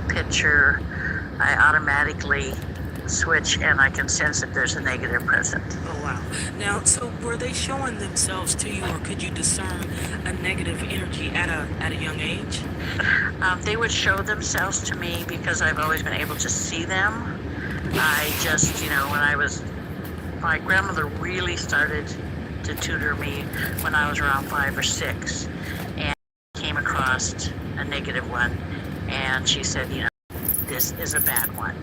picture, I automatically switch and I can sense that there's a negative present. Oh, wow. Now, so were they showing themselves to you, or could you discern a negative energy at a young age? They would show themselves to me because I've always been able to see them. I just, my grandmother really started to tutor me when I was around 5 or 6, and came across a negative one, and she said, this is a bad one.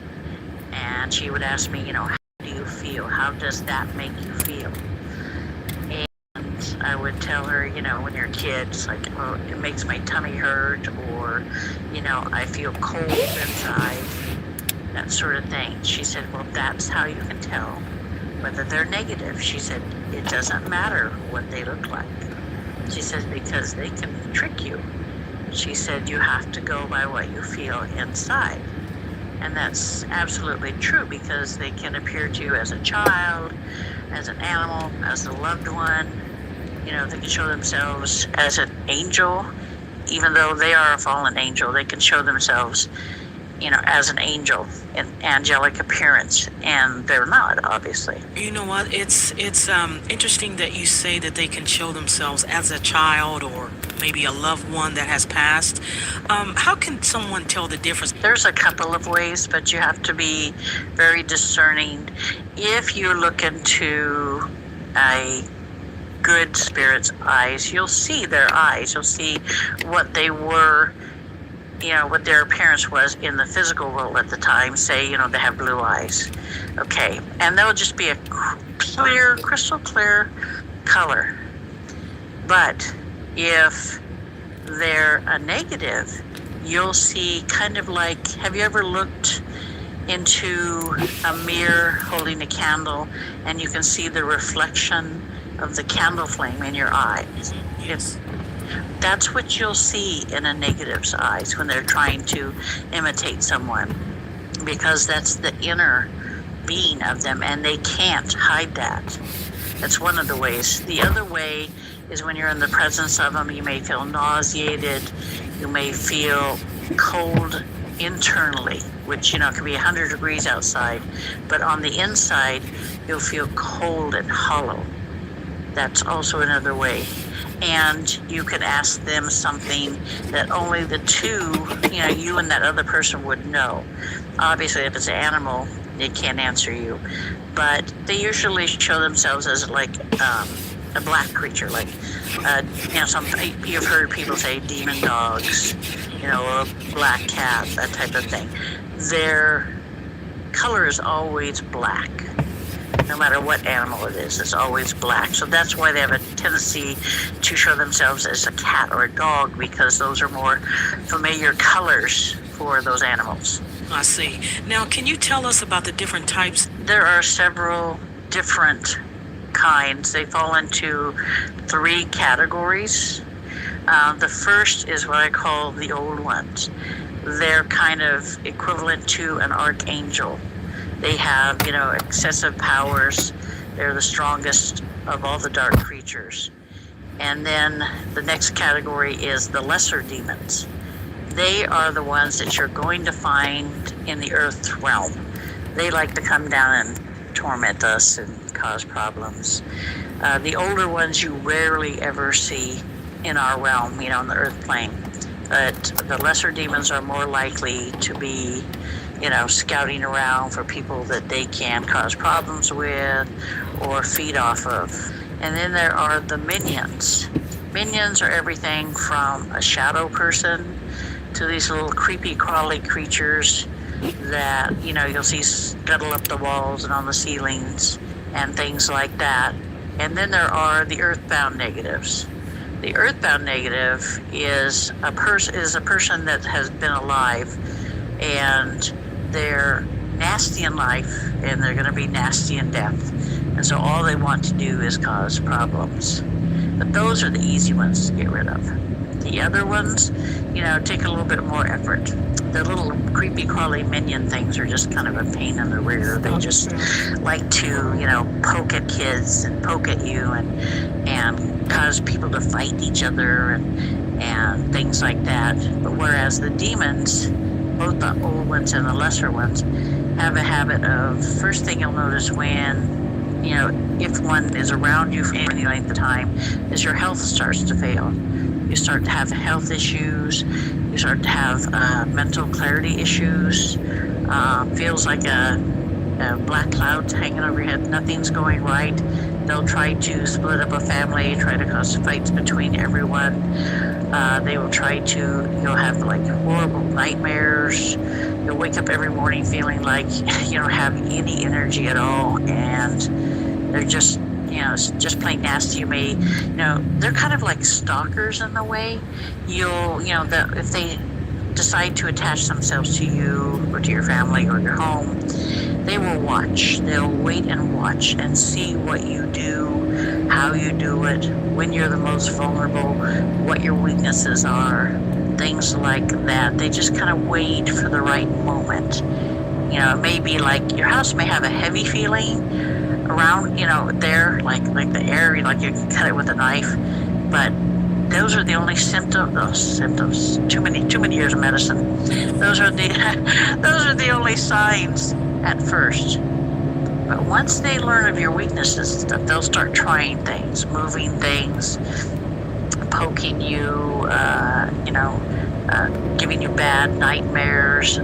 And she would ask me, how do you feel? How does that make you feel? And I would tell her, when you're a kid, it's like, oh, it makes my tummy hurt, or, I feel cold inside, that sort of thing. She said, well, that's how you can tell whether they're negative. She said, it doesn't matter what they look like. She says, because they can trick you. She said, you have to go by what you feel inside. And that's absolutely true, because they can appear to you as a child, as an animal, as a loved one. They can show themselves as an angel. Even though they are a fallen angel, they can show themselves, as an angel in angelic appearance, and they're not, obviously. You know what? It's interesting that you say that they can show themselves as a child or maybe a loved one that has passed. How can someone tell the difference? There's a couple of ways, but you have to be very discerning. If you look into a good spirit's eyes, you'll see their eyes. You'll see what they were, what their appearance was in the physical world at the time. Say, they have blue eyes. Okay. And they'll just be a clear, crystal clear color. But if they're a negative, you'll see kind of like, have you ever looked into a mirror holding a candle and you can see the reflection of the candle flame in your eye? Yes. That's what you'll see in a negative's eyes when they're trying to imitate someone, because that's the inner being of them, and they can't hide that. That's one of the ways. The other way is when you're in the presence of them, you may feel nauseated, you may feel cold internally, which, can be 100 degrees outside, but on the inside, you'll feel cold and hollow. That's also another way. And you could ask them something that only the two, you and that other person would know. Obviously, if it's an animal, it can't answer you. But they usually show themselves as like a black creature, like, you've heard people say demon dogs, or a black cat, that type of thing. Their color is always black. No matter what animal it is, it's always black. So that's why they have a tendency to show themselves as a cat or a dog, because those are more familiar colors for those animals. I see. Now, can you tell us about the different types? There are several different kinds. They fall into 3 categories. The first is what I call the old ones. They're kind of equivalent to an archangel. They have, excessive powers. They're the strongest of all the dark creatures. And then the next category is the lesser demons. They are the ones that you're going to find in the earth realm. They like to come down and torment us and cause problems. The older ones you rarely ever see in our realm, on the earth plane. But the lesser demons are more likely to be, scouting around for people that they can cause problems with or feed off of. And then there are the minions. Minions are everything from a shadow person to these little creepy crawly creatures that, you'll see scuttle up the walls and on the ceilings and things like that. And then there are the earthbound negatives. The earthbound negative is a person that has been alive, and they're nasty in life, and they're going to be nasty in death. And so all they want to do is cause problems. But those are the easy ones to get rid of. The other ones, take a little bit more effort. The little creepy crawly minion things are just kind of a pain in the rear. They just like to, poke at kids and poke at you and cause people to fight each other and things like that. But whereas the demons, both the old ones and the lesser ones have a habit of, first thing you'll notice when, if one is around you for any length of time, is your health starts to fail. You start to have health issues. You start to have mental clarity issues. Feels like a black clouds hanging over your head. Nothing's going right. They'll try to split up a family, try to cause fights between everyone. They will try to, you'll have like horrible nightmares. You'll wake up every morning feeling like you don't have any energy at all, and they're just, it's just plain nasty. You may, they're kind of like stalkers in a way. If they decide to attach themselves to you or to your family or your home, they will watch. They'll wait and watch and see what you do, how you do it, when you're the most vulnerable, what your weaknesses are, things like that. They just kind of wait for the right moment. It may be like your house may have a heavy feeling around, there, like the air, like you can cut it with a knife, but those are the only symptoms. Too many years of medicine. Those are the only signs at first. But once they learn of your weaknesses and stuff, they'll start trying things, moving things, poking you, giving you bad nightmares,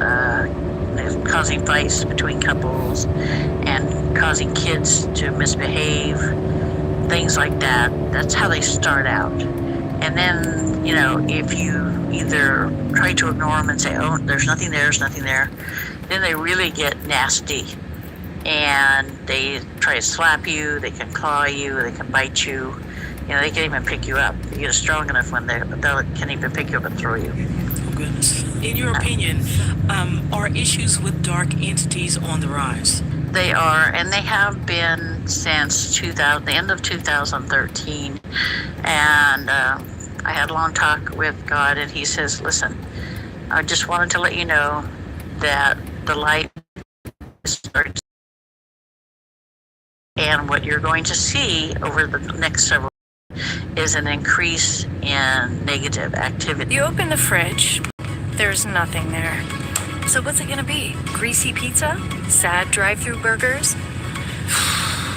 causing fights between couples, and causing kids to misbehave, things like that. That's how they start out. And then, if you either try to ignore them and say, oh, there's nothing there, then they really get nasty. And they try to slap you, they can claw you, they can bite you. They can even pick you up. You get strong enough when they can even pick you up and throw you. Oh, goodness. In your opinion, are issues with dark entities on the rise? They are, and they have been since the end of 2013. And I had a long talk with God, and he says, listen, I just wanted to let you know that the light starts, and what you're going to see over the next several is an increase in negative activity. You open the fridge, there's nothing there. So what's it gonna be? Greasy pizza? Sad drive-through burgers?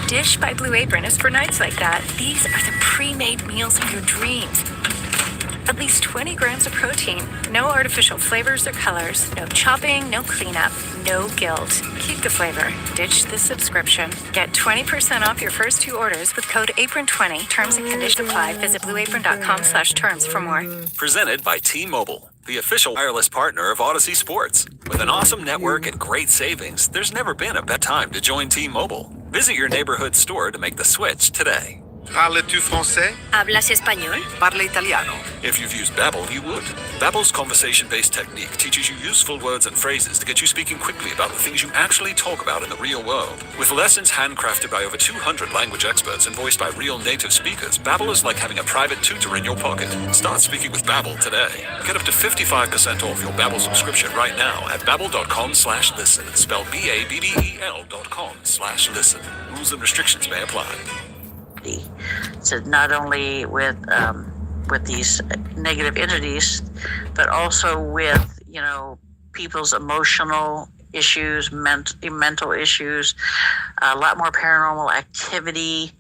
Dish by Blue Apron is for nights like that. These are the pre-made meals of your dreams. At least 20 grams of protein, no artificial flavors or colors, no chopping, no cleanup, no guilt. Keep the flavor, ditch the subscription. Get 20% off your first 2 orders with code APRON20. Terms and conditions apply. Visit blueapron.com/terms for more. Presented by T-Mobile, the official wireless partner of Odyssey Sports. With an awesome network and great savings, there's never been a better time to join T-Mobile. Visit your neighborhood store to make the switch today. Parles-tu français? ¿Hablas español? Parla italiano. If you've used Babbel, you would. Babbel's conversation-based technique teaches you useful words and phrases to get you speaking quickly about the things you actually talk about in the real world. With lessons handcrafted by over 200 language experts and voiced by real native speakers, Babbel is like having a private tutor in your pocket. Start speaking with Babbel today. Get up to 55% off your Babbel subscription right now at babbel.com/listen. Spelled BABBEL.com/listen. Rules and restrictions may apply. So not only with these negative entities, but also with people's emotional issues, mental issues, a lot more paranormal activity.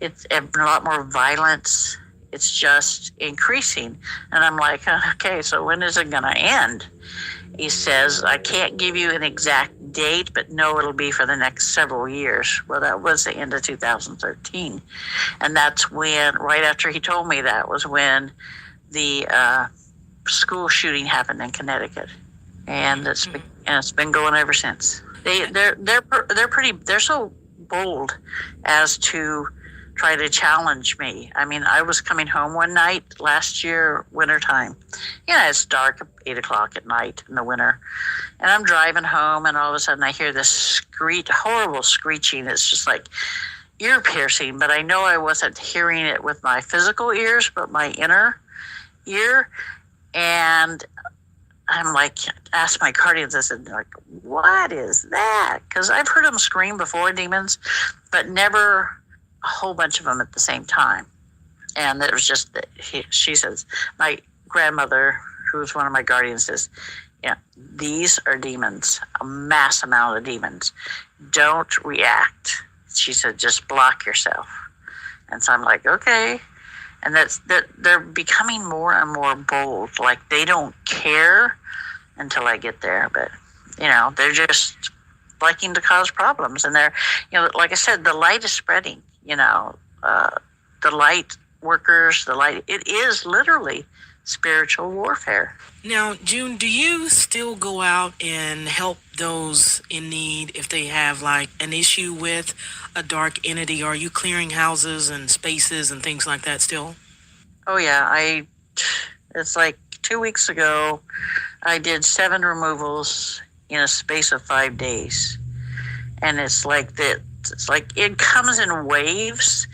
It's a lot more violence. It's just increasing, and I'm like, okay, so when is it gonna end? He says, I can't give you an exact date, but no, it'll be for the next several years. Well, that was the end of 2013. And that's when, right after he told me that, was when the school shooting happened in Connecticut. And it's been going ever since. They're so bold as to try to challenge me. I mean, I was coming home one night last year, wintertime. It's dark, 8 o'clock at night in the winter. And I'm driving home, and all of a sudden I hear this horrible screeching. It's just like ear piercing, but I know I wasn't hearing it with my physical ears, but my inner ear. And I'm like, asked my guardians, I said, like, what is that? Because I've heard them scream before, demons, but never a whole bunch of them at the same time. And it was just, she says, my grandmother, who's one of my guardians, says, Yeah, these are demons, a mass amount of demons. Don't react. She said, just block yourself. And so I'm like, okay. And that they're becoming more and more bold. Like they don't care until I get there, but they're just liking to cause problems. And they're, like I said, the light is spreading. The light workers, it is literally spiritual warfare. Now, June, do you still go out and help those in need if they have like an issue with a dark entity? Are you clearing houses and spaces and things like that still? Oh yeah, it's like 2 weeks ago, I did 7 removals in a space of 5 days. And it's like it comes in waves.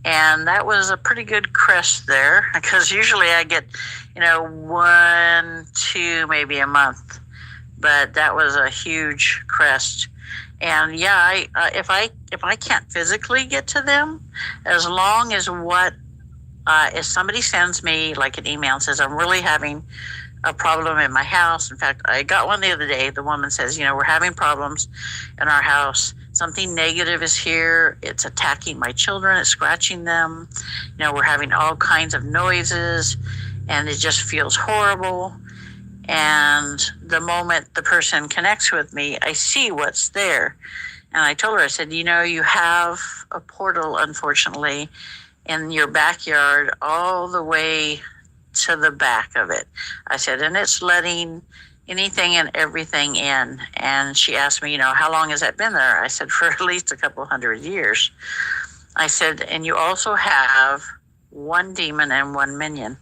And that was a pretty good crest there, because usually I get, 1, 2, maybe a month. But that was a huge crest. And yeah, if I can't physically get to them, as long as if somebody sends me like an email and says, I'm really having a problem in my house. In fact, I got one the other day. The woman says, we're having problems in our house. Something negative is here. It's attacking my children. It's scratching them. We're having all kinds of noises, and it just feels horrible. And the moment the person connects with me, I see what's there. And I told her, I said, you have a portal, unfortunately, in your backyard all the way to the back of it. I said, and it's letting anything and everything in. And she asked me, how long has that been there? I said, for at least a couple 100 years. I said, and you also have 1 demon and 1 minion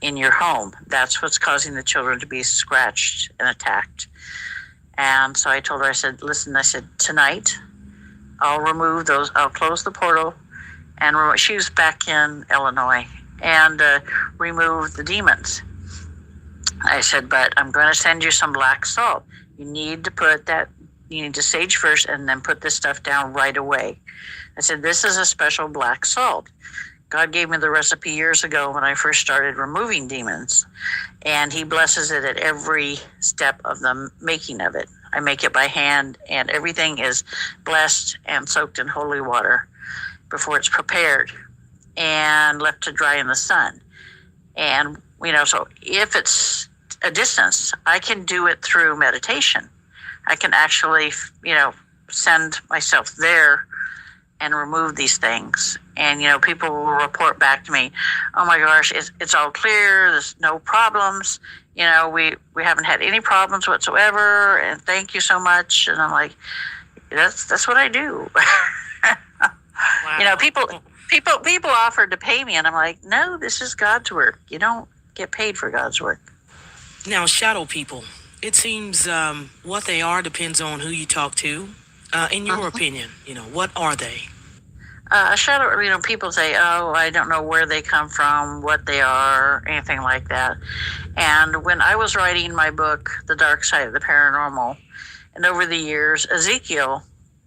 in your home. That's what's causing the children to be scratched and attacked. And so I told her, I said, listen, I said, tonight I'll remove those. I'll close the portal. And she was back in Illinois, and remove the demons. I said, but I'm going to send you some black salt. You need to sage first and then put this stuff down right away. I said, this is a special black salt. God gave me the recipe years ago when I first started removing demons, and he blesses it at every step of the making of it. I make it by hand, and everything is blessed and soaked in holy water before it's prepared and left to dry in the sun. And, so if it's a distance, I can do it through meditation. I can actually, send myself there and remove these things. And, people will report back to me, oh my gosh, it's all clear. There's no problems. We haven't had any problems whatsoever. And thank you so much. And I'm like, that's what I do. Wow. People offered to pay me, and I'm like, no, this is God's work. You don't get paid for God's work. Now, shadow people, it seems what they are depends on who you talk to. In your opinion, what are they? A shadow, people say, oh, I don't know where they come from, what they are, anything like that. And when I was writing my book, The Dark Side of the Paranormal, and over the years, Ezekiel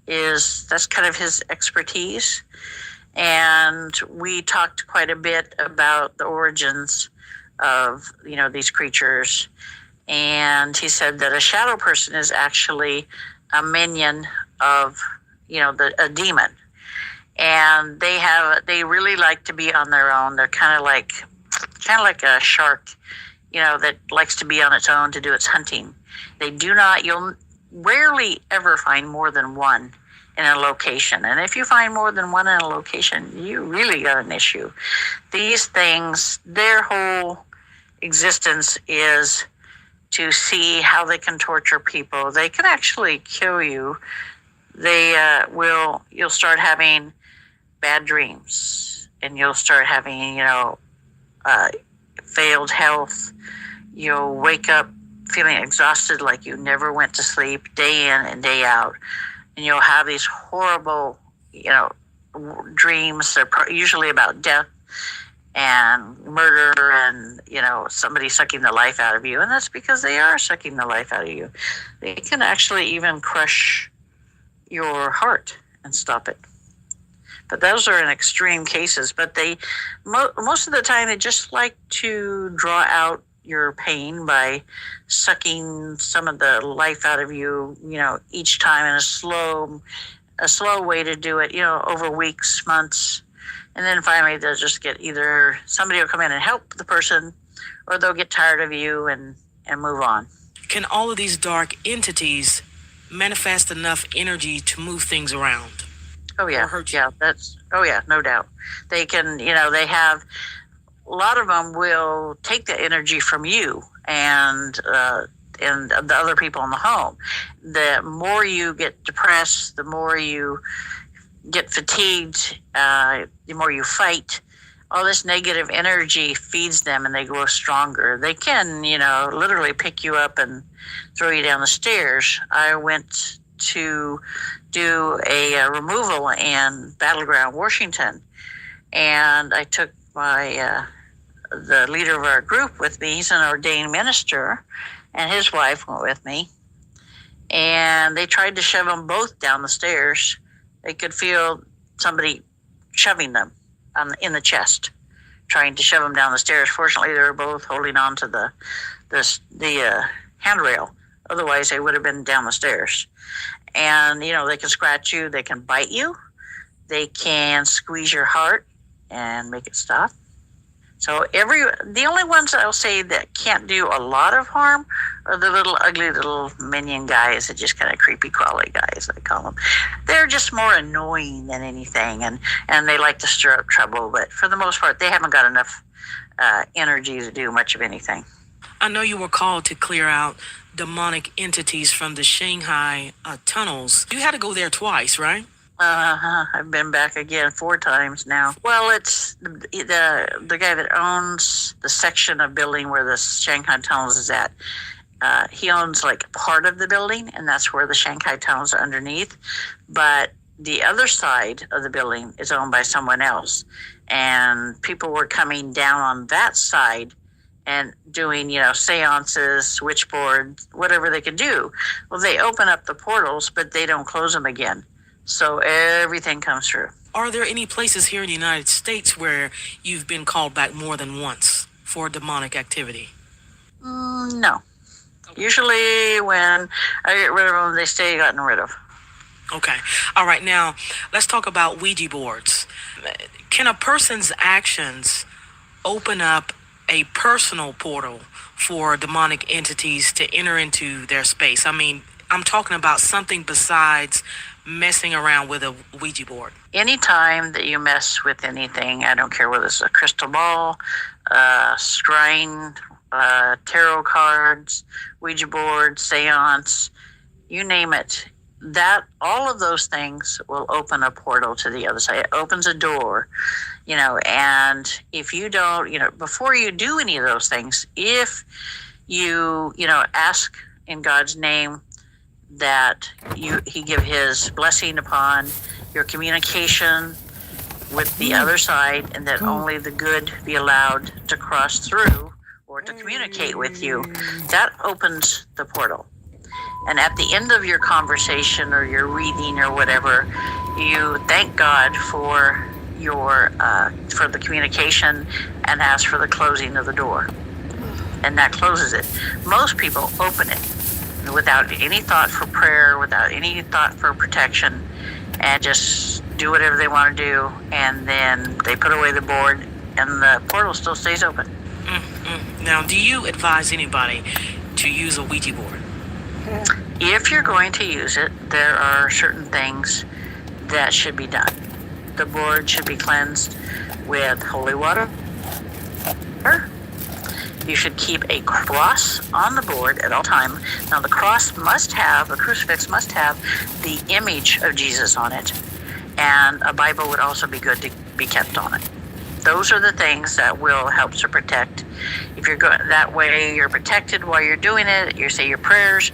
that's kind of his expertise. And we talked quite a bit about the origins of, these creatures. And he said that a shadow person is actually a minion of, a demon. And they really like to be on their own. They're kind of like a shark, that likes to be on its own to do its hunting. You'll rarely ever find more than one in a location. And if you find more than one in a location, you really got an issue. These things, their whole existence is to see how they can torture people. They can actually kill you. You'll start having bad dreams, and you'll start having, failed health. You'll wake up feeling exhausted, like you never went to sleep, day in and day out. And you'll have these horrible, dreams. They're usually about death and murder and, somebody sucking the life out of you. And that's because they are sucking the life out of you. They can actually even crush your heart and stop it. But those are in extreme cases. But most of the time, they just like to draw out your pain by sucking some of the life out of you, each time in a slow way to do it, over weeks, months. And then finally they'll just get either somebody will come in and help the person, or they'll get tired of you and move on. Can all of these dark entities manifest enough energy to move things around? Oh yeah, Or hurt you? yeah, no doubt. They can, they have, a lot of them will take the energy from you and the other people in the home. The more you get depressed, the more you get fatigued, the more you fight, all this negative energy feeds them and they grow stronger. They can, literally pick you up and throw you down the stairs. I went to do a removal in Battleground, Washington, and I took the leader of our group with me. He's an ordained minister, and his wife went with me. And they tried to shove them both down the stairs. They could feel somebody shoving them in the chest, trying to shove them down the stairs. Fortunately, they were both holding on to the handrail. Otherwise, they would have been down the stairs. And, they can scratch you. They can bite you. They can squeeze your heart and make it stop. So the only ones I'll say that can't do a lot of harm are the little ugly little minion guys, that just kind of creepy crawly guys, I call them. They're just more annoying than anything, and they like to stir up trouble. But for the most part, they haven't got enough energy to do much of anything. I know you were called to clear out demonic entities from the Shanghai tunnels. You had to go there twice, right? I've been back again 4 times now. Well, it's the guy that owns the section of building where the Shanghai tunnels is at. He owns like part of the building, and that's where the Shanghai tunnels are underneath. But the other side of the building is owned by someone else, and people were coming down on that side and doing, seances, switchboards, whatever they could do. Well, they open up the portals, but they don't close them again. So everything comes through. Are there any places here in the United States where you've been called back more than once for demonic activity? No. Usually when I get rid of them, they stay gotten rid of. Okay. All right. Now, let's talk about Ouija boards. Can a person's actions open up a personal portal for demonic entities to enter into their space? I mean, I'm talking about something besides messing around with a Ouija board. Anytime that you mess with anything, I don't care whether it's a crystal ball, scrying, tarot cards, Ouija board, seance, you name it, that all of those things will open a portal to the other side. It opens a door, and if you don't, before you do any of those things, if you, ask in God's name that he give his blessing upon your communication with the other side, and that only the good be allowed to cross through or to communicate with you, that opens the portal. And at the end of your conversation or your reading or whatever, you thank God for for the communication and ask for the closing of the door. And that closes it. Most people open it without any thought for prayer, without any thought for protection, and just do whatever they want to do, and then they put away the board and the portal still stays open. Now, do you advise anybody to use a Ouija board? If you're going to use it, there are certain things that should be done. The board should be cleansed with holy water. You should keep a cross on the board at all time. Now, the crucifix must have the image of Jesus on it, and a Bible would also be good to be kept on it. Those are the things that will help to protect. If you're going that way, you're protected while you're doing it. You say your prayers,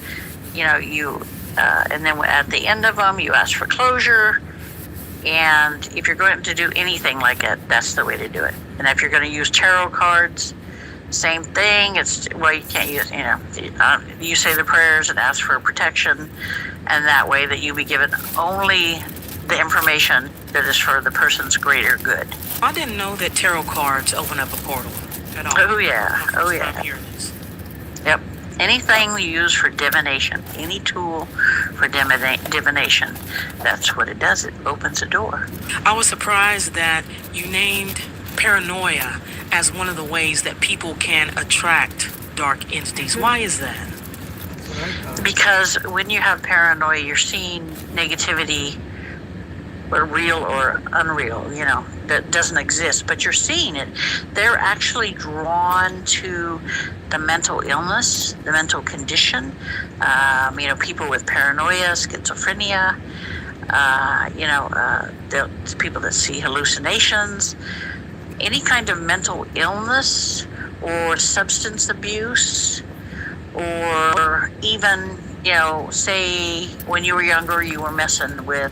and then at the end of them, you ask for closure. And if you're going to do anything like it, that's the way to do it. And if you're going to use tarot cards, same thing. You can't use, you say the prayers and ask for protection, and that way that you be given only the information that is for the person's greater good. I didn't know that tarot cards open up a portal. at all. Oh, yeah. I'm Oh, gonna yeah. stop hearing this. Yep. Anything you use for divination, any tool for divination, that's what it does. It opens a door. I was surprised that you named paranoia as one of the ways that people can attract dark entities. Why is that? Because when you have paranoia, you're seeing negativity, or real or unreal, that doesn't exist, but you're seeing it. They're actually drawn to the mental illness, the mental condition. People with paranoia, schizophrenia, people that see hallucinations, any kind of mental illness or substance abuse, or even, say when you were younger, you were messing with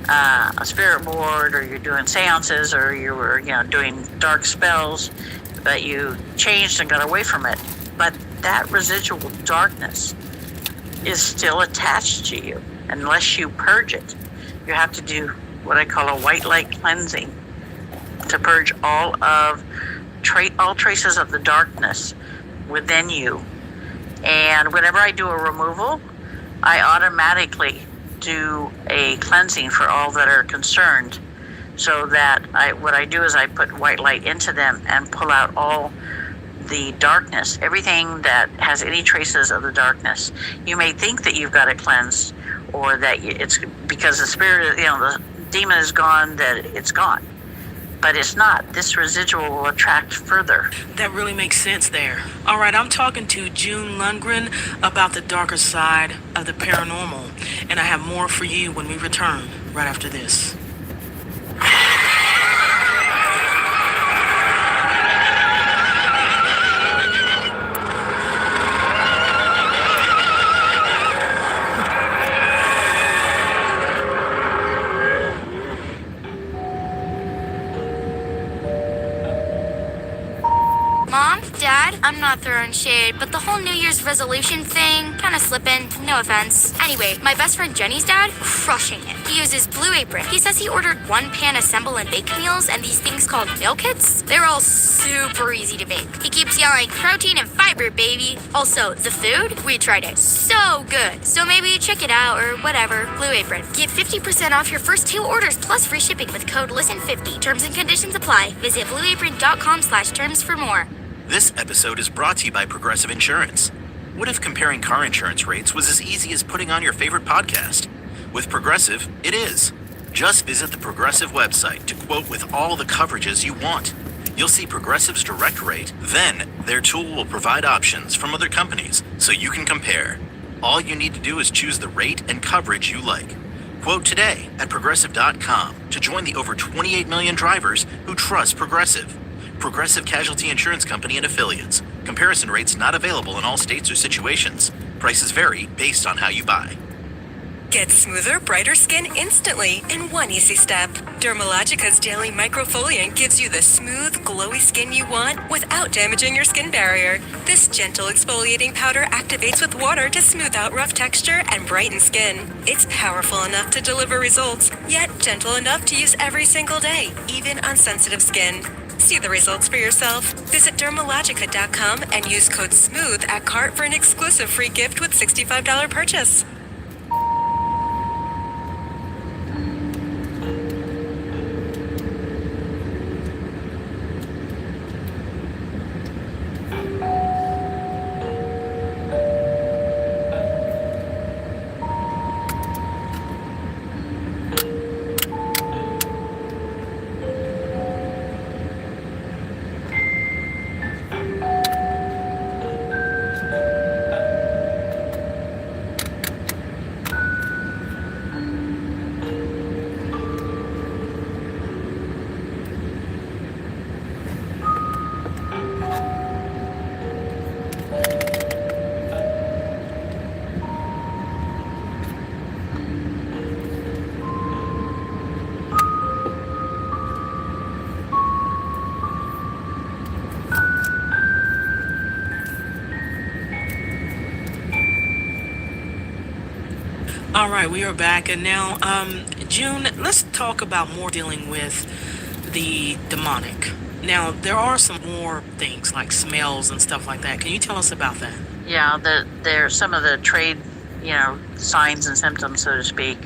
a spirit board, or you're doing seances, or you were, doing dark spells, but you changed and got away from it. But that residual darkness is still attached to you unless you purge it. You have to do what I call a white light cleansing to purge all traces of the darkness within you. And whenever I do a removal, I automatically do a cleansing for all that are concerned, so that what I do is I put white light into them and pull out all the darkness, everything that has any traces of the darkness. You may think that you've got it cleansed, or that it's because the spirit, the demon is gone, that it's gone. But it's not. This residual will attract further. That really makes sense there. All right, I'm talking to June Lundgren about the darker side of the paranormal, and I have more for you when we return right after this. Mom, Dad, I'm not throwing shade, but the whole New Year's resolution thing, kind of slipping, no offense. Anyway, my best friend Jenny's dad, crushing it. He uses Blue Apron. He says he ordered one pan assemble and bake meals and these things called meal kits. They're all super easy to make. He keeps yelling, protein and fiber, baby. Also, the food, we tried it. So good. So maybe check it out or whatever. Blue Apron. Get 50% off your first 2 orders plus free shipping with code LISTEN50. Terms and conditions apply. Visit blueapron.com/terms for more. This episode is brought to you by Progressive Insurance. What if comparing car insurance rates was as easy as putting on your favorite podcast? With Progressive, it is. Just visit the Progressive website to quote with all the coverages you want. You'll see Progressive's direct rate, then their tool will provide options from other companies so you can compare. All you need to do is choose the rate and coverage you like. Quote today at Progressive.com to join the over 28 million drivers who trust Progressive. Progressive Casualty Insurance Company and Affiliates. Comparison rates not available in all states or situations. Prices vary based on how you buy. Get smoother, brighter skin instantly in one easy step. Dermalogica's daily microfoliant gives you the smooth, glowy skin you want without damaging your skin barrier. This gentle exfoliating powder activates with water to smooth out rough texture and brighten skin. It's powerful enough to deliver results, yet gentle enough to use every single day, even on sensitive skin. See the results for yourself. Visit Dermalogica.com and use code SMOOTH at cart for an exclusive free gift with $65 purchase. All right, we are back, and now, June, let's talk about more dealing with the demonic. Now, there are some more things like smells and stuff like that. Can you tell us about that? Yeah, there's some of the trade, signs and symptoms, so to speak.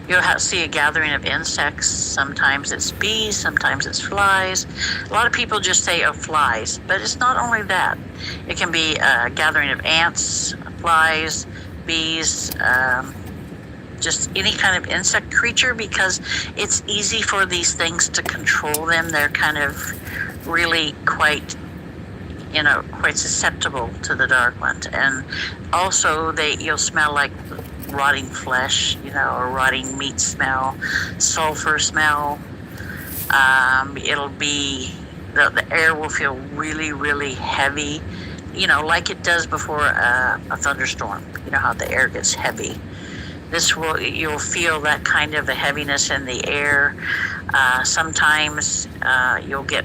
You'll see a gathering of insects. Sometimes it's bees, sometimes it's flies. A lot of people just say, oh, flies, but it's not only that. It can be a gathering of ants, flies, bees, just any kind of insect creature, because it's easy for these things to control them. They're kind of really quite susceptible to the dark ones. And also you'll smell like rotting flesh, or rotting meat smell, sulfur smell. It'll be, the air will feel really, really heavy, like it does before a thunderstorm. You know how the air gets heavy. You'll feel that kind of a heaviness in the air. Sometimes you'll get,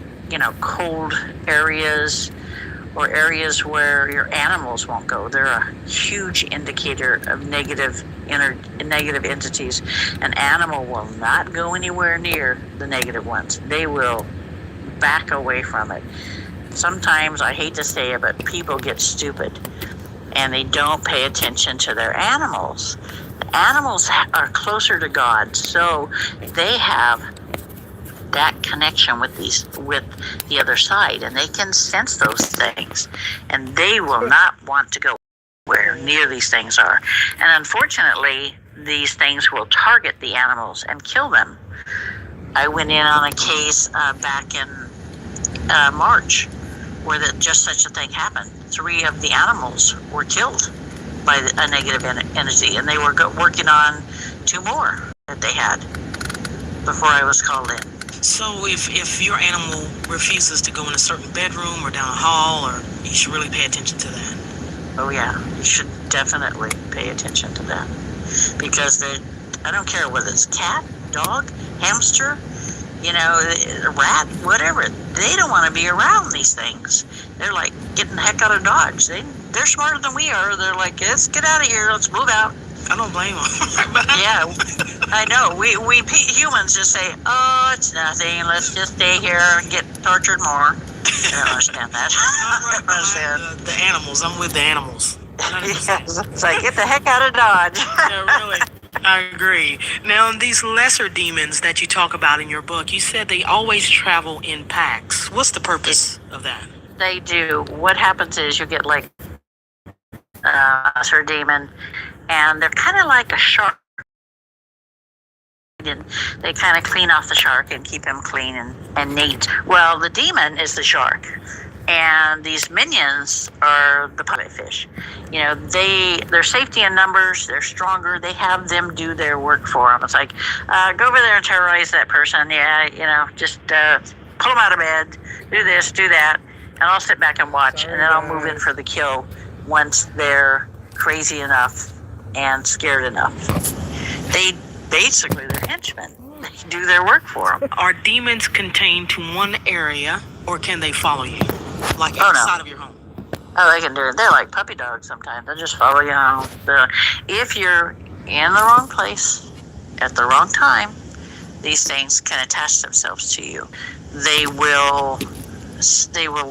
cold areas, or areas where your animals won't go. They're a huge indicator of negative entities. An animal will not go anywhere near the negative ones. They will back away from it. Sometimes, I hate to say it, but people get stupid and they don't pay attention to their animals. The animals are closer to God, so they have that connection with the other side, and they can sense those things, and they will not want to go where near these things are. And unfortunately, these things will target the animals and kill them. I went in on a case back in March where just such a thing happened. 3 of the animals were killed by a negative entity, and they were working on 2 more that they had before I was called in. So if your animal refuses to go in a certain bedroom or down a hall, or you should really pay attention to that. Oh yeah, you should definitely pay attention to that, because I don't care whether it's cat, dog, hamster, rat, whatever. They don't want to be around these things. They're like getting the heck out of Dodge. They're smarter than we are. They're like, let's get out of here. Let's move out. I don't blame them. Yeah, I know. We humans just say, oh, it's nothing. Let's just stay here and get tortured more. I don't understand that. I don't understand. The animals. I'm with the animals. Yes, it's like, get the heck out of Dodge. Yeah, really. I agree. Now, these lesser demons that you talk about in your book, you said they always travel in packs. What's the purpose of that? They do. What happens is you get like a lesser demon, and they're kind of like a shark. And they kind of clean off the shark and keep him clean and neat. Well, the demon is the shark, and these minions are the pilot fish. They're safety in numbers. They're stronger. They have them do their work for them. It's like, go over there and terrorize that person. Yeah, just pull them out of bed. Do this, do that, and I'll sit back and watch, and then I'll move in for the kill once they're crazy enough and scared enough. They're henchmen. They do their work for them. Are demons contained to one area, or can they follow you, like Oh, no. outside of your home? Oh, they can do it. They're like puppy dogs sometimes. They'll just follow you home. If you're in the wrong place at the wrong time, these things can attach themselves to you. They will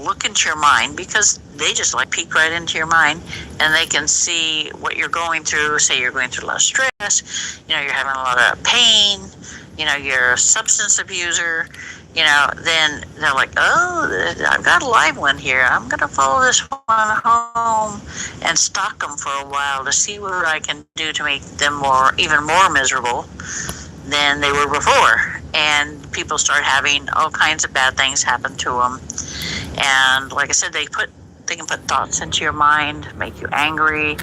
look into your mind, because they just like peek right into your mind, and they can see what you're going through. Say you're going through a lot of stress, you're having a lot of pain, you're a substance abuser, then they're like, oh, I've got a live one here. I'm going to follow this one home and stalk them for a while to see what I can do to make them even more miserable than they were before. And people start having all kinds of bad things happen to them. And like I said, they can put thoughts into your mind, make you angry.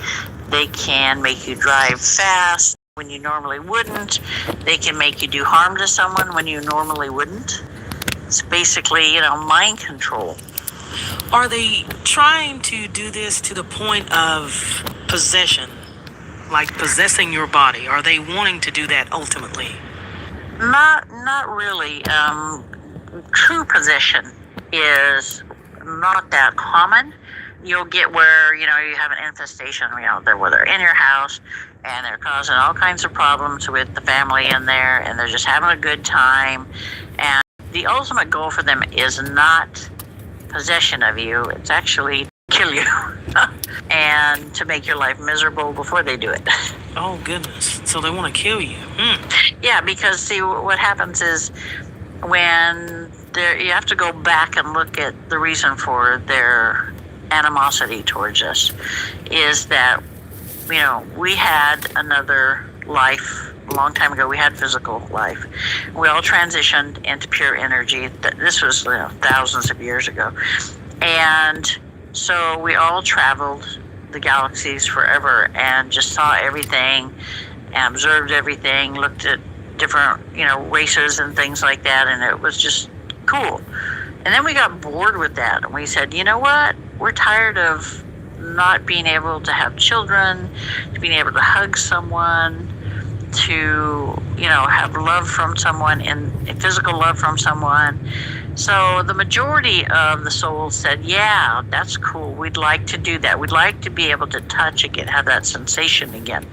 They can make you drive fast when you normally wouldn't. They can make you do harm to someone when you normally wouldn't. It's basically, mind control. Are they trying to do this to the point of possession, like possessing your body? Are they wanting to do that ultimately? Not really. True possession is not that common. You'll get where, you have an infestation, where they're in your house and they're causing all kinds of problems with the family in there, and they're just having a good time. And the ultimate goal for them is not possession of you. It's actually kill you and to make your life miserable before they do it. Oh, goodness. So they want to kill you. Yeah, because see, what happens is when you have to go back and look at the reason for their animosity towards us is that, we had another life a long time ago. We had physical life. We all transitioned into pure energy. This was thousands of years ago. And so we all traveled the galaxies forever and just saw everything and observed everything, looked at different, races and things like that, and it was just cool. And then we got bored with that, and we said, you know what? We're tired of not being able to have children, to being able to hug someone, to, have love from someone and physical love from someone. So the majority of the souls said, yeah, that's cool. We'd like to do that. We'd like to be able to touch again, have that sensation again.